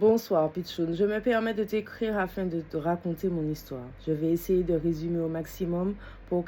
Bonsoir, Pichoun. Je me permets de t'écrire afin de te raconter mon histoire. Je vais essayer de résumer au maximum pour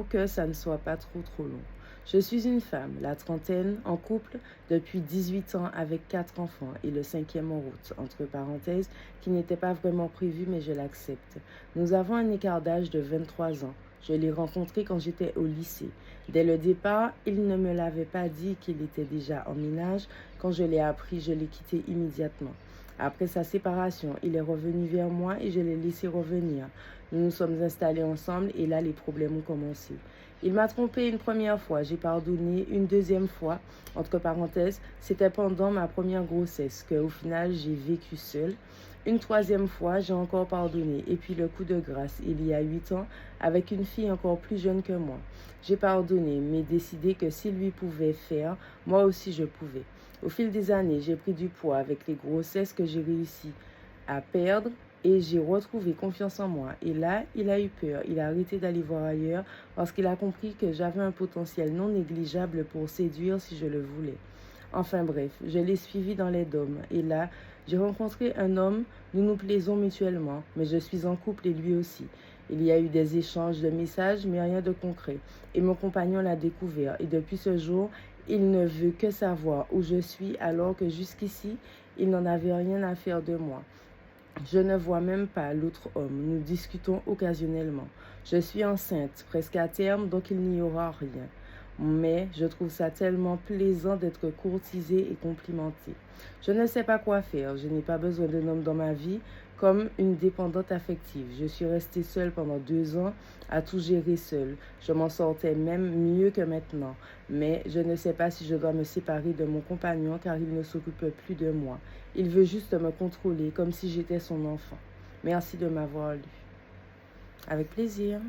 que ça ne soit pas trop long. Je suis une femme, la trentaine, en couple depuis 18 ans avec 4 enfants et le cinquième en route, entre parenthèses, qui n'était pas vraiment prévu mais je l'accepte. Nous avons un écart d'âge de 23 ans. Je l'ai rencontré quand j'étais au lycée. Dès le départ, il ne me l'avait pas dit qu'il était déjà en ménage. Quand je l'ai appris, je l'ai quitté immédiatement. Après sa séparation, il est revenu vers moi et je l'ai laissé revenir. Nous nous sommes installés ensemble et là, les problèmes ont commencé. Il m'a trompé une première fois, j'ai pardonné une deuxième fois. Entre parenthèses, c'était pendant ma première grossesse qu'au final, j'ai vécu seule. Une troisième fois, j'ai encore pardonné. Et puis le coup de grâce, il y a 8 ans, avec une fille encore plus jeune que moi. J'ai pardonné, mais décidé que s'il lui pouvait faire, moi aussi je pouvais. Au fil des années, j'ai pris du poids avec les grossesses que j'ai réussi à perdre et j'ai retrouvé confiance en moi. Et là, il a eu peur. Il a arrêté d'aller voir ailleurs parce qu'il a compris que j'avais un potentiel non négligeable pour séduire si je le voulais. Enfin bref, je l'ai suivi dans les dômes. Et là, j'ai rencontré un homme, nous nous plaisons mutuellement, mais je suis en couple et lui aussi. Il y a eu des échanges de messages, mais rien de concret. Et mon compagnon l'a découvert. Et depuis ce jour, il ne veut que savoir où je suis alors que jusqu'ici, il n'en avait rien à faire de moi. Je ne vois même pas l'autre homme. Nous discutons occasionnellement. Je suis enceinte, presque à terme, donc il n'y aura rien. Mais je trouve ça tellement plaisant d'être courtisée et complimentée. Je ne sais pas quoi faire. Je n'ai pas besoin d'un homme dans ma vie comme une dépendante affective. Je suis restée seule pendant 2 ans à tout gérer seule. Je m'en sortais même mieux que maintenant. Mais je ne sais pas si je dois me séparer de mon compagnon car il ne s'occupe plus de moi. Il veut juste me contrôler comme si j'étais son enfant. Merci de m'avoir lu. Avec plaisir.